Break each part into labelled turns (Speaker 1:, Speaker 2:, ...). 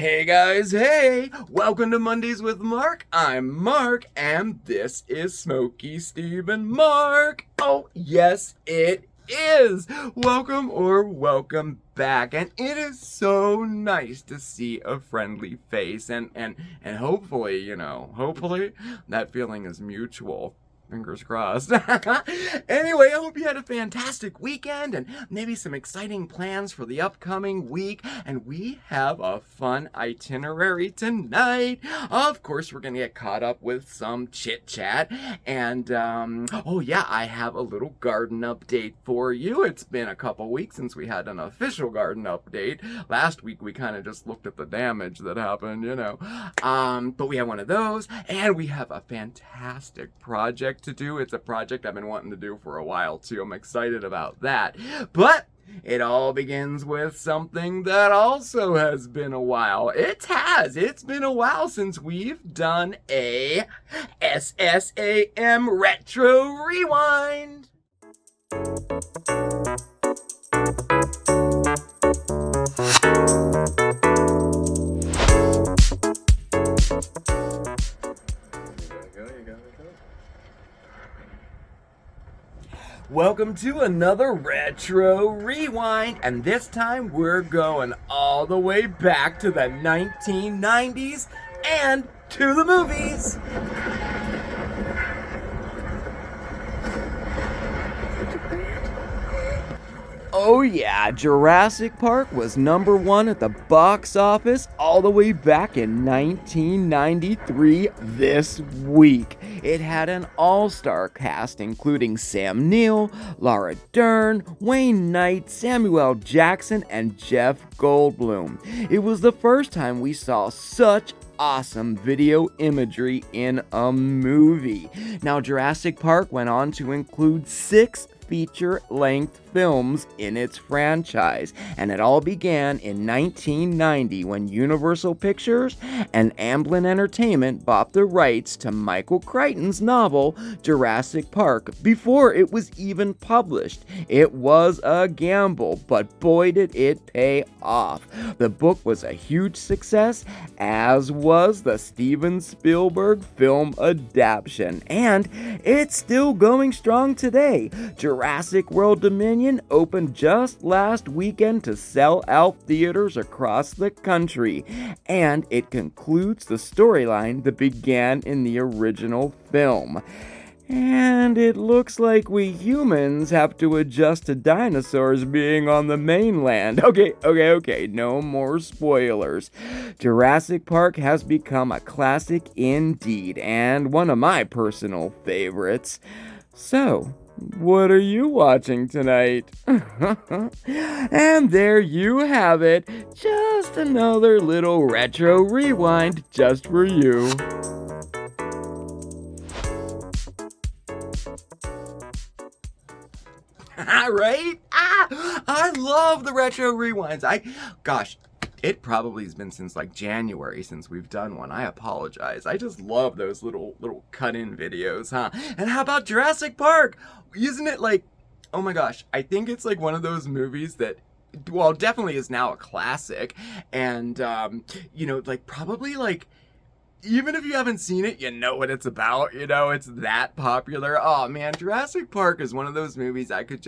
Speaker 1: Hey guys, hey! Welcome to Mondays with Marc. I'm Marc, and this is SmokeySteveAndMarc. Oh, yes, it is! Welcome back, and it is so nice to see a friendly face, and hopefully, hopefully that feeling is mutual. Fingers crossed. Anyway, I hope you had a fantastic weekend and maybe some exciting plans for the upcoming week. And we have a fun itinerary tonight. Of course, we're going to get caught up with some chit chat. And, oh yeah, I have a little garden update for you. It's been a couple weeks since we had an official garden update. Last week, we kind of just looked at the damage that happened, But we have one of those, and we have a fantastic project to do. It's a project I've been wanting to do for a while too. I'm excited about that. But it all begins with something that also has been a while. It's been a while since we've done a SSAM Retro Rewind. Welcome to another Retro Rewind, and this time we're going all the way back to the 1990s and to the movies. Oh yeah, Jurassic Park was #1 at the box office all the way back in 1993 this week. It had an all-star cast including Sam Neill, Laura Dern, Wayne Knight, Samuel L. Jackson, and Jeff Goldblum. It was the first time we saw such awesome video imagery in a movie. Now, Jurassic Park went on to include 6 feature-length films in its franchise, and it all began in 1990 when Universal Pictures and Amblin Entertainment bought the rights to Michael Crichton's novel Jurassic Park before it was even published. It was a gamble, but boy did it pay off. The book was a huge success, as was the Steven Spielberg film adaptation, and it's still going strong today. Jurassic World Dominion opened just last weekend to sell out theaters across the country, and it concludes the storyline that began in the original film. And it looks like we humans have to adjust to dinosaurs being on the mainland. Okay, no more spoilers. Jurassic Park has become a classic indeed, and one of my personal favorites. So, what are you watching tonight? And there you have it. Just another little retro rewind just for you. Right? I love the retro rewinds. It probably has been since like January since we've done one. I apologize. I just love those little cut-in videos, huh? And how about Jurassic Park? Isn't it like, oh my gosh, I think it's like one of those movies that, well, definitely is now a classic. And, probably like, even if you haven't seen it, you know what it's about, it's that popular. Oh man, Jurassic Park is one of those movies I could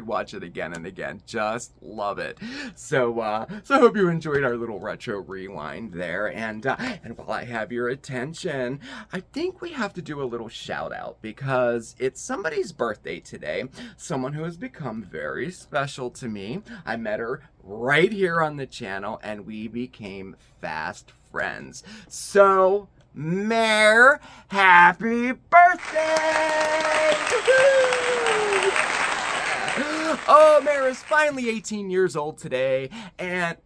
Speaker 1: watch it again and again. Just love it. So I hope you enjoyed our little retro rewind there. And while I have your attention, I think we have to do a little shout out because it's somebody's birthday today. Someone who has become very special to me. I met her right here on the channel and we became fast friends. So, Mare, happy birthday! Oh, Mare is finally 18 years old today, and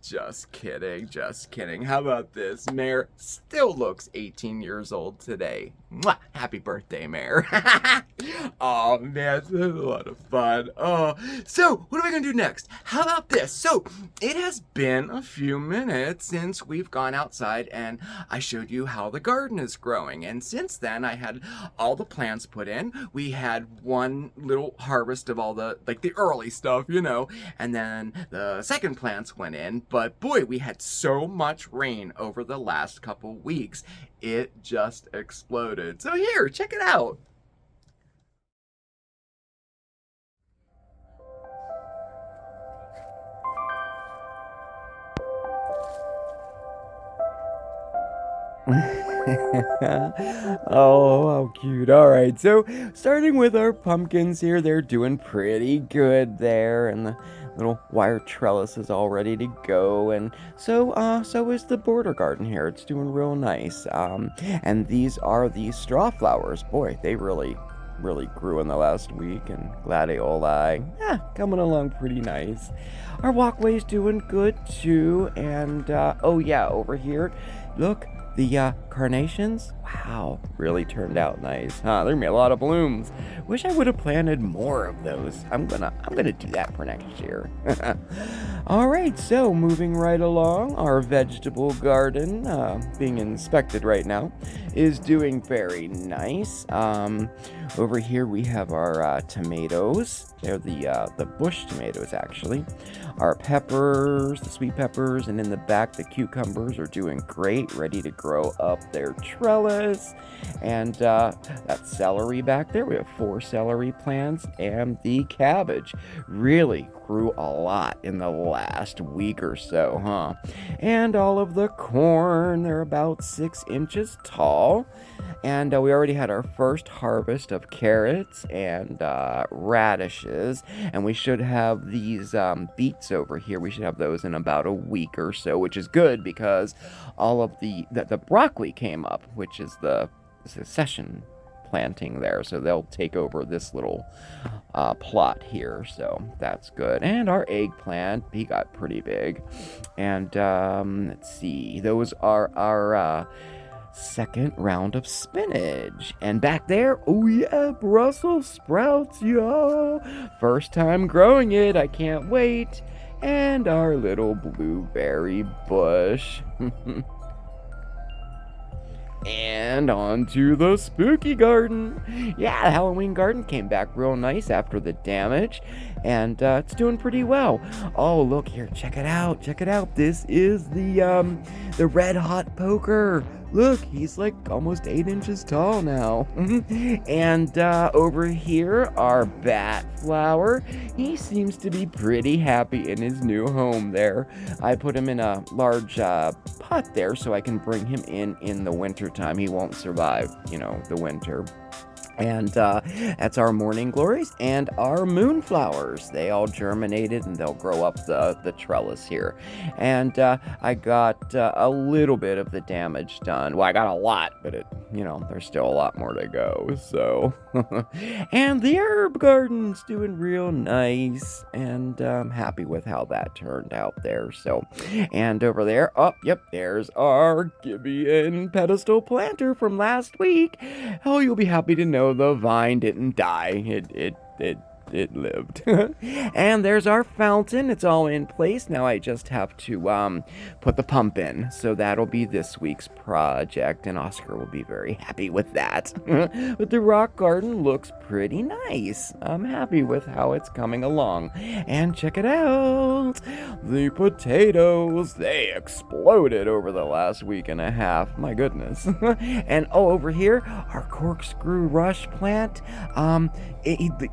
Speaker 1: just kidding. How about this? Mare still looks 18 years old today. Mwah! Happy birthday, Mare. Oh, man, this is a lot of fun. Oh, so what are we going to do next? How about this? So it has been a few minutes since we've gone outside and I showed you how the garden is growing. And since then, I had all the plants put in. We had one little harvest of all the early stuff, and then the second plants went in. But boy, we had so much rain over the last couple weeks. It just exploded. So here, check it out. Oh, how cute. All right, so starting with our pumpkins here, they're doing pretty good there, and the little wire trellis is all ready to go, and so is the border garden here. It's doing real nice. And these are the straw flowers. Boy, they really grew in the last week, and gladioli, coming along pretty nice. Our walkway's doing good too, and oh yeah, over here, look, the carnations, wow, really turned out nice, huh? There gonna be a lot of blooms. Wish I would have planted more of those. I'm gonna do that for next year. All right, so moving right along, our vegetable garden, being inspected right now, is doing very nice. Over here we have our tomatoes. They're the bush tomatoes, actually. Our peppers, the sweet peppers, and in the back, the cucumbers are doing great, ready to grow up their trellis. And that celery back there, we have 4 celery plants, and the cabbage really grew a lot in the last week or so, huh? And all of the corn, they're about 6 inches tall. And we already had our first harvest of carrots and radishes, and we should have these beets over here. We should have those in about a week or so, which is good because all of the broccoli came up, which is the succession planting there, so they'll take over this little plot here, so that's good. And our eggplant, he got pretty big. And let's see, those are our second round of spinach. And back there, oh yeah, Brussels sprouts, y'all. First time growing it, I can't wait. And our little blueberry bush. And on to the spooky garden. Yeah, the Halloween garden came back real nice after the damage, and it's doing pretty well. Oh, look here, check it out, check it out. This is the red hot poker. Look, he's like almost 8 inches tall now. And over here, our bat flower. He seems to be pretty happy in his new home there. I put him in a large pot there so I can bring him in the winter time. He won't survive, the winter. And that's our morning glories and our moonflowers. They all germinated and they'll grow up the trellis here. And I got a little bit of the damage done. Well, I got a lot, but there's still a lot more to go. So, and the herb garden's doing real nice, and I'm happy with how that turned out there. So, and over there, there's our Gibeon pedestal planter from last week. Oh, you'll be happy to know the vine didn't die. It lived. And there's our fountain. It's all in place. Now I just have to put the pump in. So that'll be this week's project, and Oscar will be very happy with that. But the rock garden looks pretty nice. I'm happy with how it's coming along. And check it out. The potatoes, they exploded over the last week and a half. My goodness. And over here, our corkscrew rush plant.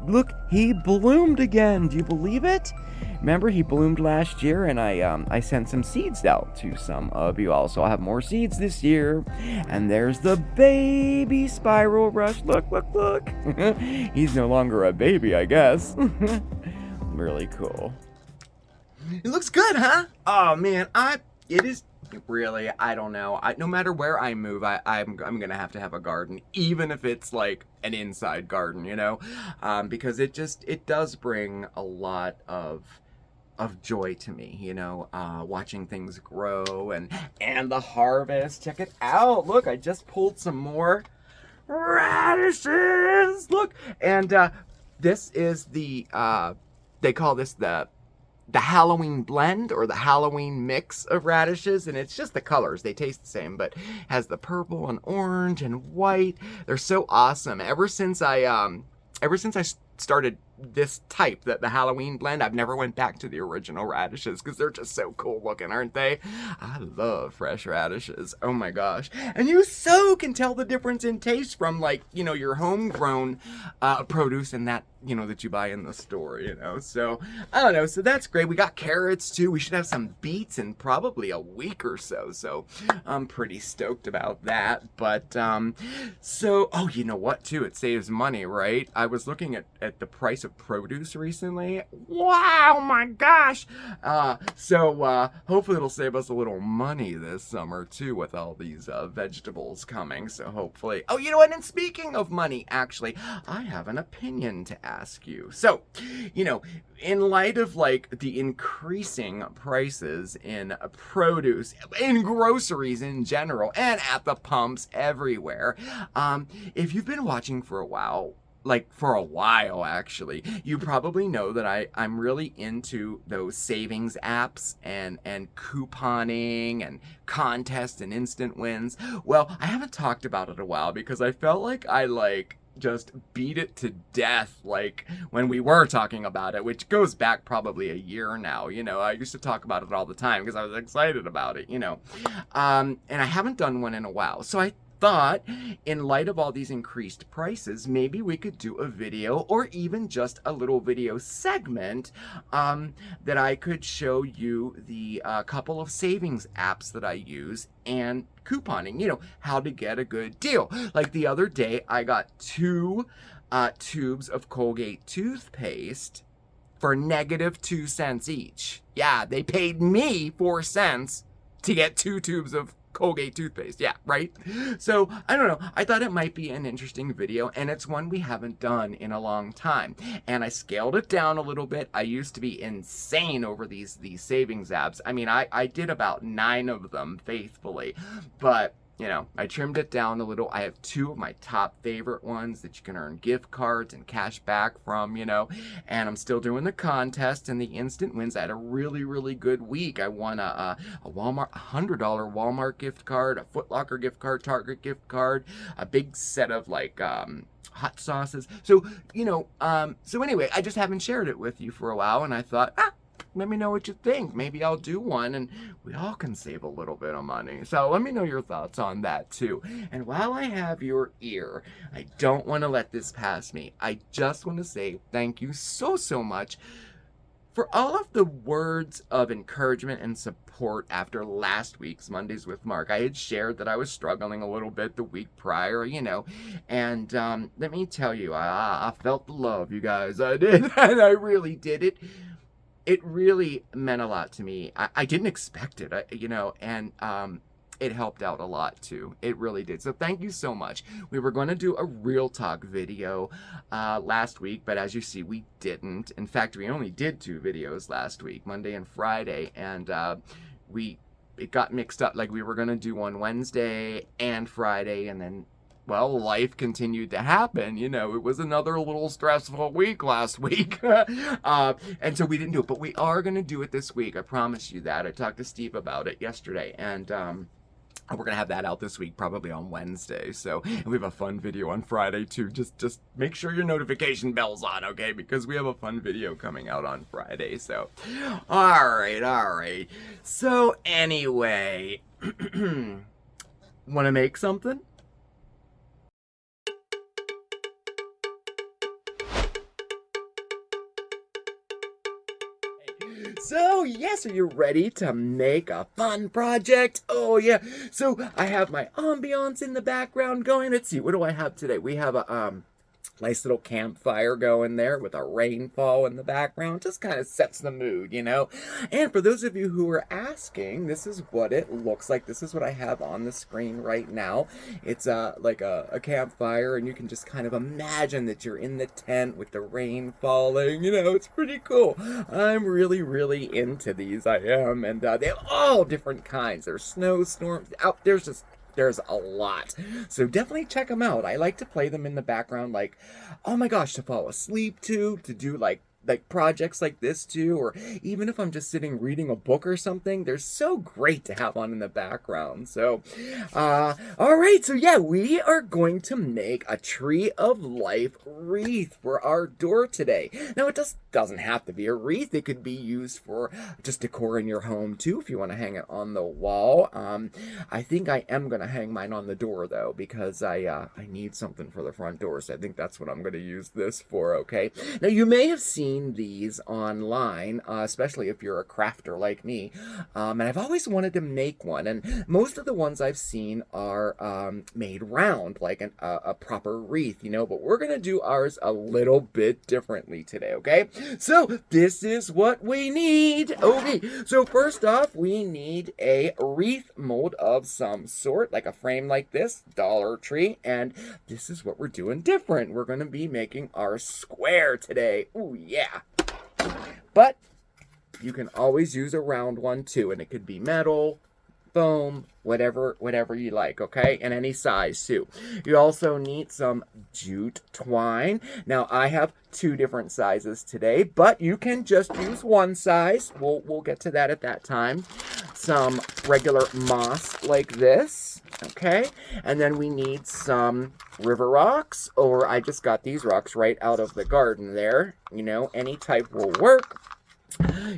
Speaker 1: Look, he bloomed again. Do you believe it? Remember, he bloomed last year, and I sent some seeds out to some of you all. So I'll have more seeds this year. And there's the baby spiral rush. Look. He's no longer a baby, I guess. Really cool. It looks good, huh? Oh man, it is really, I don't know. No matter where I move, I'm gonna have to have a garden, even if it's like an inside garden, because it does bring a lot of joy to me, watching things grow and the harvest. Check it out. Look, I just pulled some more radishes. Look, and this is they call this the Halloween blend or the Halloween mix of radishes, and it's just the colors. They taste the same, but has the purple and orange and white. They're so awesome. Ever since I started this type, the Halloween blend. I've never went back to the original radishes because they're just so cool looking, aren't they? I love fresh radishes. Oh my gosh. And you so can tell the difference in taste from, like, you know, your homegrown produce and that, you know, that you buy in the store, you know. So I don't know, so that's great. We got carrots too. We should have some beets in probably a week or so, so I'm pretty stoked about that. But so, oh, you know what too, it saves money, right? I was looking at the price of produce recently. Wow, my gosh. So hopefully it'll save us a little money this summer too, with all these vegetables coming. So hopefully, oh, you know what, and speaking of money, actually, I have an opinion to ask you. So, you know, in light of like the increasing prices in produce, in groceries in general, and at the pumps everywhere, if you've been watching for a while, like for a while actually, you probably know that I'm really into those savings apps and couponing and contests and instant wins. Well, I haven't talked about it in a while because I felt like I just beat it to death, like when we were talking about it, which goes back probably a year now. You know, I used to talk about it all the time because I was excited about it, you know. And I haven't done one in a while, so I thought, in light of all these increased prices, maybe we could do a video, or even just a little video segment, that I could show you the couple of savings apps that I use and couponing, you know, how to get a good deal. Like the other day, I got 2 tubes of Colgate toothpaste for -2 cents each. Yeah, they paid me 4 cents to get 2 tubes of Colgate toothpaste. Yeah, right? So, I don't know. I thought it might be an interesting video, and it's one we haven't done in a long time. And I scaled it down a little bit. I used to be insane over these savings apps. I mean, I did about 9 of them faithfully, but you know, I trimmed it down a little. I have 2 of my top favorite ones that you can earn gift cards and cash back from, you know, and I'm still doing the contest and the instant wins. I had a really, really good week. I won a Walmart, $100 Walmart gift card, a Foot Locker gift card, Target gift card, a big set of like, hot sauces. So, you know, so anyway, I just haven't shared it with you for a while, and I thought, let me know what you think. Maybe I'll do one and we all can save a little bit of money. So let me know your thoughts on that too. And while I have your ear, I don't want to let this pass me. I just want to say thank you so much for all of the words of encouragement and support after last week's Mondays with Marc. I had shared that I was struggling a little bit the week prior, you know, and let me tell you, I felt the love, you guys. I did, and I really did it. It really meant a lot to me. I didn't expect it, you know, and it helped out a lot too. It really did. So thank you so much. We were going to do a real talk video last week, but as you see, we didn't. In fact, we only did 2 videos last week, Monday and Friday, and it got mixed up. Like we were going to do one Wednesday and Friday, and then, well, life continued to happen. You know, it was another little stressful week last week. And so we didn't do it, but we are going to do it this week. I promise you that. I talked to Steve about it yesterday, and we're going to have that out this week, probably on Wednesday. So, and we have a fun video on Friday too. Just make sure your notification bell's on, okay? Because we have a fun video coming out on Friday. So, all right. So anyway, want to make something? So, yes, are you ready to make a fun project? Oh, yeah. So, I have my ambiance in the background going. Let's see, what do I have today? We have a nice little campfire going there with a rainfall in the background. Just kind of sets the mood, you know? And for those of you who are asking, this is what it looks like. This is what I have on the screen right now. It's like a campfire, and you can just kind of imagine that you're in the tent with the rain falling. You know, it's pretty cool. I'm really, really into these. I am. And they have all different kinds. There's snowstorms. There's a lot. So definitely check them out. I like to play them in the background, like, oh my gosh, to fall asleep to do like like projects like this too, or even if I'm just sitting reading a book or something, they're so great to have on in the background. So, all right, so yeah, we are going to make a tree of life wreath for our door today. Now, it doesn't have to be a wreath. It could be used for just decor in your home too, if you want to hang it on the wall. I think I am going to hang mine on the door though, because I need something for the front door, so I think that's what I'm going to use this for. Okay, now you may have seen these online, especially if you're a crafter like me, and I've always wanted to make one, and most of the ones I've seen are made round, like a proper wreath, you know, but we're gonna do ours a little bit differently today. Okay, so this is what we need. Okay, so first off, we need a wreath mold of some sort, like a frame like this, Dollar Tree, and this is what we're doing different. We're gonna be making our square today. Oh yeah. But you can always use a round one too, and it could be metal, foam, whatever you like, okay? And any size too. You also need some jute twine. Now I have 2 different sizes today, but you can just use one size. We'll get to that at that time. Some regular moss like this, okay? And then we need some river rocks, or I just got these rocks right out of the garden there. You know, any type will work.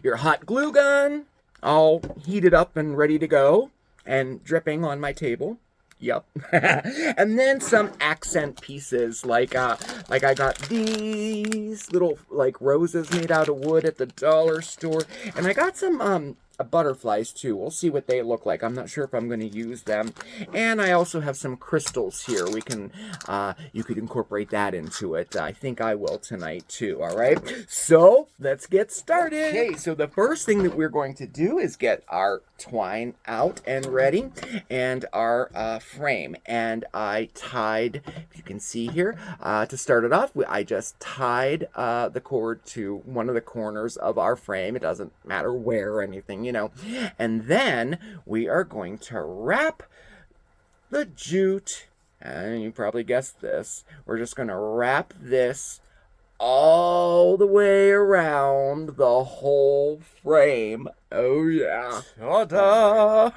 Speaker 1: Your hot glue gun, all heated up and ready to go, and dripping on my table. Yep. And then some accent pieces, like I got these little like roses made out of wood at the dollar store, and I got some butterflies too. We'll see what they look like. I'm not sure if I'm going to use them. And I also have some crystals here. We can, you could incorporate that into it. I think I will tonight too. All right. So let's get started. Okay. So the first thing that we're going to do is get our twine out and ready, and our frame. And I tied, if you can see here, to start it off, I just tied the cord to one of the corners of our frame. It doesn't matter where or anything, you know. And then we are going to wrap the jute, and you probably guessed this. We're just going to wrap this all the way around the whole frame. Oh yeah. Ta-da!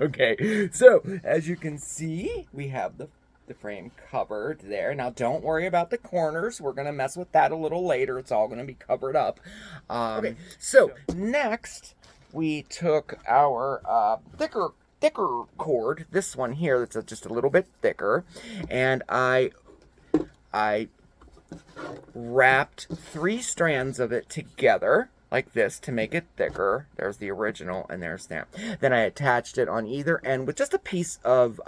Speaker 1: Okay, so as you can see, we have the frame covered there. Now don't worry about the corners. We're gonna mess with that a little later. It's all gonna be covered up. Okay, so next we took our thicker cord, this one here that's just a little bit thicker, and I wrapped 3 strands of it together like this to make it thicker. There's the original and there's that. Then I attached it on either end with just a piece of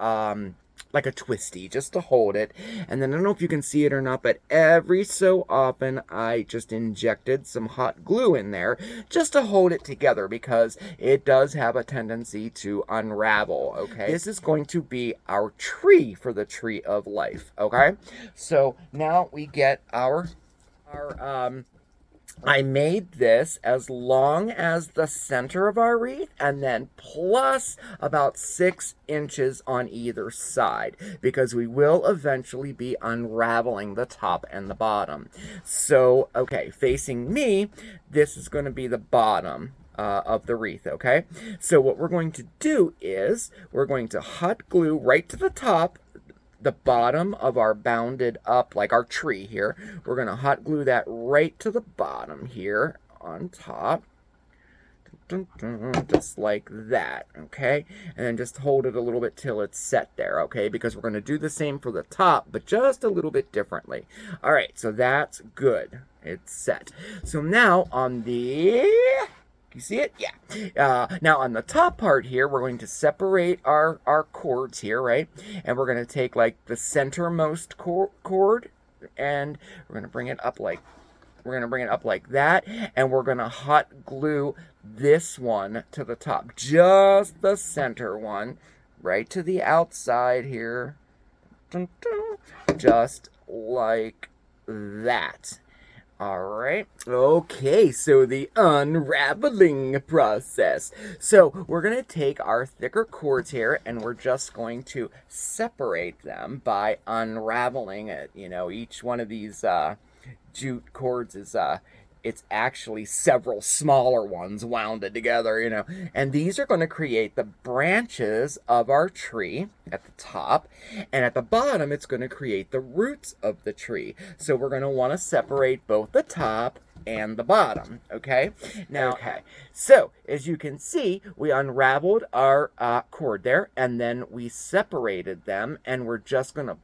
Speaker 1: like a twisty, just to hold it. And then I don't know if you can see it or not, but every so often I just injected some hot glue in there just to hold it together, because it does have a tendency to unravel. Okay, this is going to be our tree for the tree of life. Okay, so now we get our I made this as long as the center of our wreath, and then plus about 6 inches on either side, because we will eventually be unraveling the top and the bottom. So, okay, facing me, this is going to be the bottom of the wreath, okay? So what we're going to do is we're going to hot glue right to the top, the bottom of our bounded up, like our tree here. We're going to hot glue that right to the bottom here on top. Just like that, okay? And then just hold it a little bit till it's set there, okay? Because we're going to do the same for the top, but just a little bit differently. All right, so that's good. It's set. So now on the... You see it? Yeah. Now on the top part here, we're going to separate our cords here, right? And we're going to take like the centermost cord, and we're going to bring it up like that, and we're going to hot glue this one to the top, just the center one, right to the outside here, just like that. All right. Okay, so the unraveling process. So we're going to take our thicker cords here, and we're just going to separate them by unraveling it. You know, each one of these jute cords is it's actually several smaller ones wounded together, and these are going to create the branches of our tree at the top, and at the bottom it's going to create the roots of the tree. So we're going to want to separate both the top and the bottom. Okay, so as you can see, we unraveled our cord there, and then we separated them, and we're just going to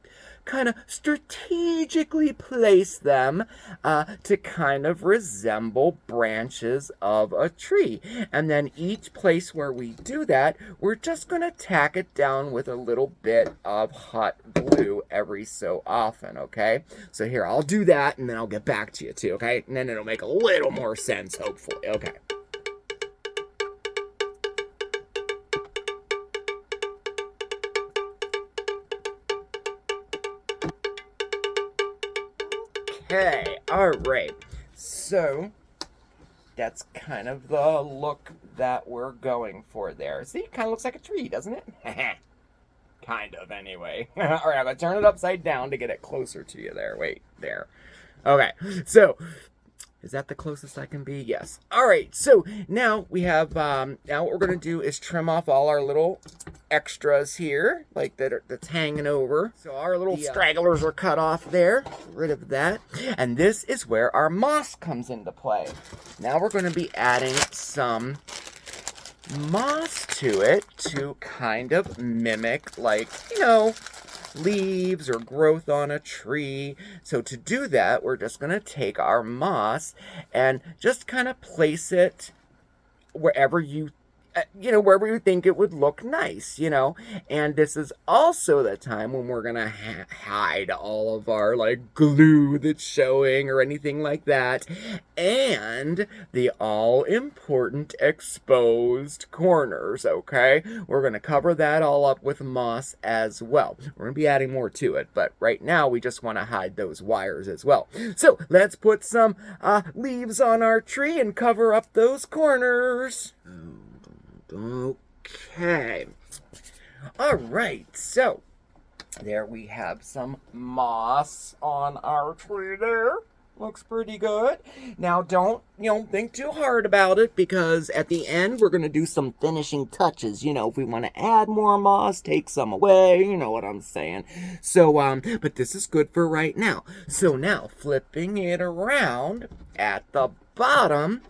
Speaker 1: kind of strategically place them to kind of resemble branches of a tree. And then each place where we do that, we're just going to tack it down with a little bit of hot glue every so often, okay? So here, I'll do that, and then I'll get back to you too, okay? And then it'll make a little more sense, hopefully, okay? Okay, all right, so that's kind of the look that we're going for there. See, it kind of looks like a tree, doesn't it? Kind of, anyway. All right, I'm going to turn it upside down to get it closer to you there. Wait, there. Okay, so is that the closest I can be? Yes. All right, so now we have, now what we're going to do is trim off all our little extras here, like that's hanging over. So our little stragglers are cut off there. Get rid of that. And this is where our moss comes into play. Now we're going to be adding some moss to it to kind of mimic, like, leaves or growth on a tree. So to do that, we're just going to take our moss and just kind of place it wherever you wherever you think it would look nice, and this is also the time when we're gonna hide all of our like glue that's showing or anything like that, and the all-important exposed corners. Okay, we're gonna cover that all up with moss as well. We're gonna be adding more to it, but right now we just want to hide those wires as well. So let's put some leaves on our tree and cover up those corners. Okay. All right, so there we have some moss on our tree there. Looks pretty good. Now don't think too hard about it, because at the end we're going to do some finishing touches. If we want to add more moss, take some away, you know what I'm saying. So but this is good for right now. So now flipping it around at the bottom,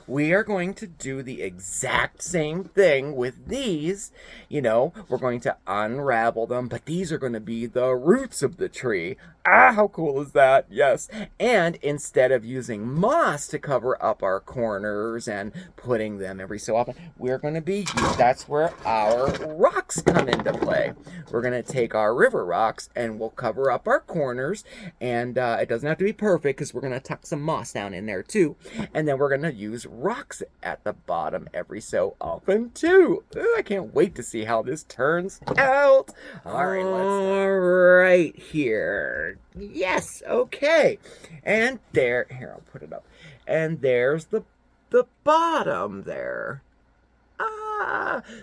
Speaker 1: we are going to do the exact same thing with these. We're going to unravel them, but these are going to be the roots of the tree. How cool is that? Yes. And instead of using moss to cover up our corners and putting them every so often, we're going to be, that's where our rocks come into play. We're going to take our river rocks and we'll cover up our corners, and it doesn't have to be perfect because we're going to tuck some moss down in there too. And then we're going to use rocks at the bottom every so often too. Ooh, I can't wait to see how this turns out. All right, here. Yes, okay. And there, here, I'll put it up. And there's the bottom there.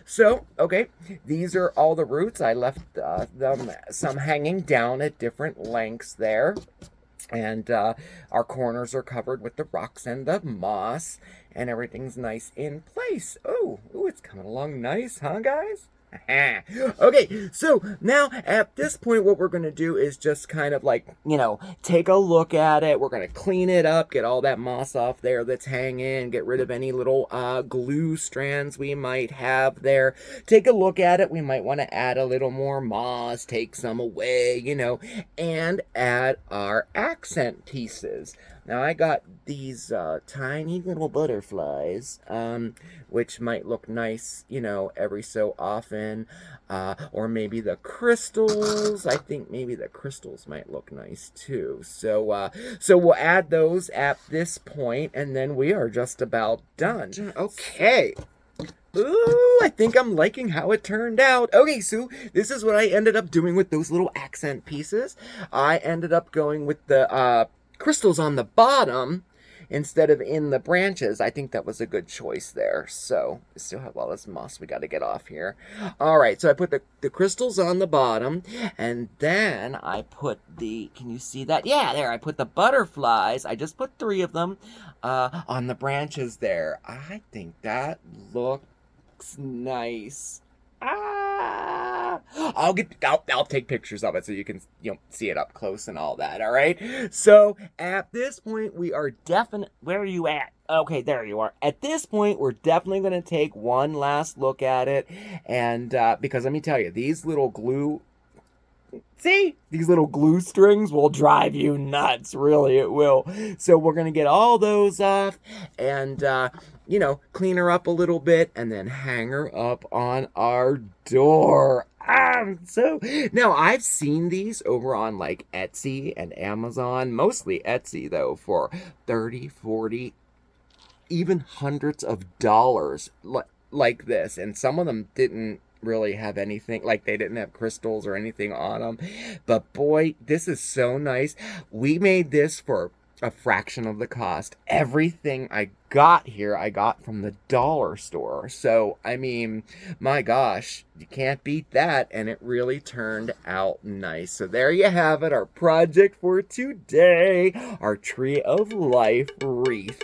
Speaker 1: So, okay, these are all the roots. I left them some hanging down at different lengths there. And our corners are covered with the rocks and the moss, and everything's nice in place. Oh, it's coming along nice, huh, guys? Okay, so now at this point what we're going to do is just kind of like, take a look at it. We're going to clean it up, get all that moss off there that's hanging, get rid of any little glue strands we might have there. Take a look at it. We might want to add a little more moss, take some away, and add our accent pieces. Now I got these tiny little butterflies, which might look nice, every so often, or maybe the crystals. I think maybe the crystals might look nice too. So we'll add those at this point, and then we are just about done. Okay. Ooh, I think I'm liking how it turned out. Okay, so this is what I ended up doing with those little accent pieces. I ended up going with the crystals on the bottom, instead of in the branches. I think that was a good choice there. So we still have all this moss we got to get off here. All right, so I put the crystals on the bottom, and then I put the, can you see that? Yeah, there, I put the butterflies. I just put 3 of them on the branches there. I think that looks nice. I'll take pictures of it so you can see it up close and all that. All right. So at this point we are definitely. Where are you at? Okay, there you are. At this point we're definitely going to take one last look at it, and because let me tell you, these little glue. See, these little glue strings will drive you nuts. Really, it will. So we're going to get all those off and, clean her up a little bit and then hang her up on our door. So now I've seen these over on like Etsy and Amazon, mostly Etsy though, for 30, 40, even hundreds of dollars like this. And some of them didn't really have anything, like they didn't have crystals or anything on them, but boy, this is so nice. We made this for a fraction of the cost. Everything I got here I got from the dollar store, so I mean, my gosh, you can't beat that. And it really turned out nice. So there you have it, our project for today, our Tree of Life wreath.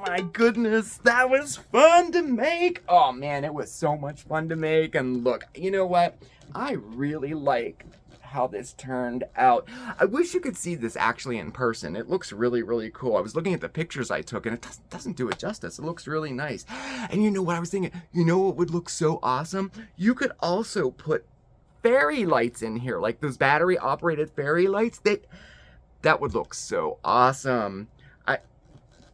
Speaker 1: My goodness, that was fun to make. Oh man, it was so much fun to make. And look, you know what? I really like how this turned out. I wish you could see this actually in person. It looks really, really cool. I was looking at the pictures I took and it doesn't do it justice. It looks really nice. And you know what I was thinking? You know what would look so awesome? You could also put fairy lights in here, like those battery operated fairy lights. That would look so awesome.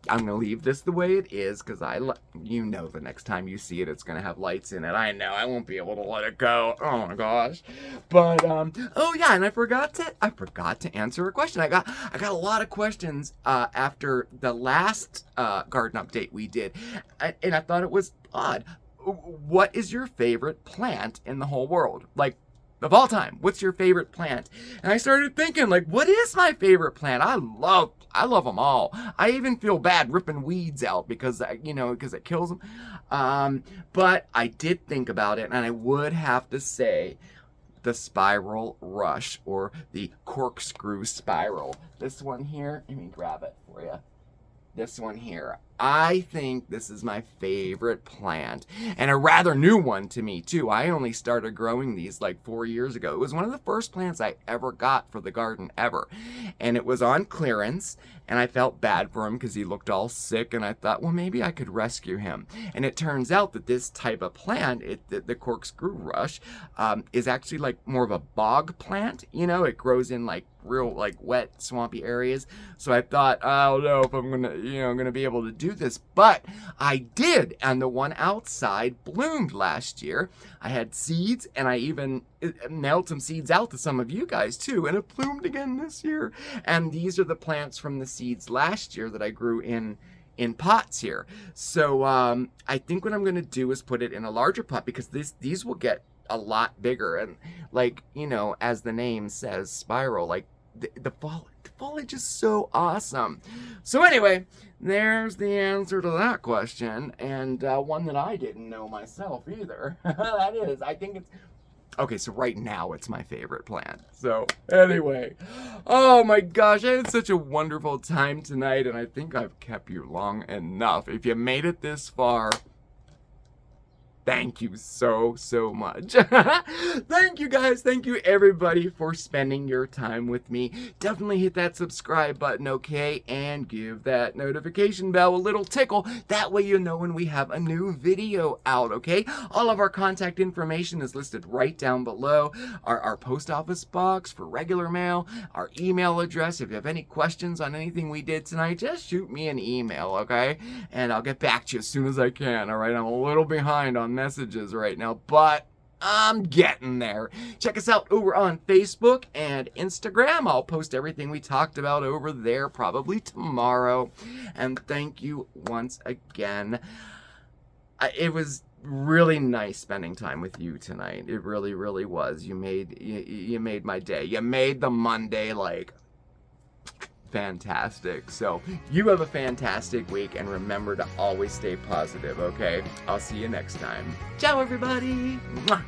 Speaker 1: I'm going to leave this the way it is because the next time you see it, it's going to have lights in it. I know, I won't be able to let it go. Oh my gosh. But, oh yeah, and I forgot to answer a question. I got a lot of questions, after the last, garden update we did. And I thought it was odd. What is your favorite plant in the whole world? Like, of all time, what's your favorite plant? And I started thinking, like, what is my favorite plant? I love them all. I even feel bad ripping weeds out because it kills them. But I did think about it, and I would have to say the spiral rush or the corkscrew spiral. This one here, let me grab it for you. This one here. I think this is my favorite plant, and a rather new one to me too. I only started growing these like 4 years ago. It was one of the first plants I ever got for the garden ever, and it was on clearance, and I felt bad for him because he looked all sick, and I thought, well, maybe I could rescue him. And it turns out that this type of plant, the corkscrew rush, is actually like more of a bog plant. It grows in like real like wet swampy areas. So I thought, I don't know if I'm gonna be able to do this, but I did. And the one outside bloomed last year. I had seeds, and I even mailed some seeds out to some of you guys too, and it bloomed again this year. And these are the plants from the seeds last year that I grew in pots here. So I think what I'm going to do is put it in a larger pot because these will get a lot bigger, and like, as the name says, spiral, like the foliage is so awesome. So anyway, there's the answer to that question, and one that I didn't know myself either. That is, I think it's okay. So right now it's my favorite plant. So anyway, oh my gosh, I had such a wonderful time tonight, and I think I've kept you long enough. If you made it this far, thank you so much. Thank you guys. Thank you everybody for spending your time with me. Definitely hit that subscribe button, okay? And give that notification bell a little tickle. That way you know when we have a new video out, okay? All of our contact information is listed right down below. Our post office box for regular mail, our email address. If you have any questions on anything we did tonight, just shoot me an email, okay? And I'll get back to you as soon as I can, all right? I'm a little behind on messages right now, but I'm getting there. Check us out over on Facebook and Instagram. I'll post everything we talked about over there probably tomorrow. And thank you once again. It was really nice spending time with you tonight. It really, really was. You made my day. You made the Monday like fantastic. So you have a fantastic week, and remember to always stay positive, okay? I'll see you next time. Ciao, everybody. Mwah.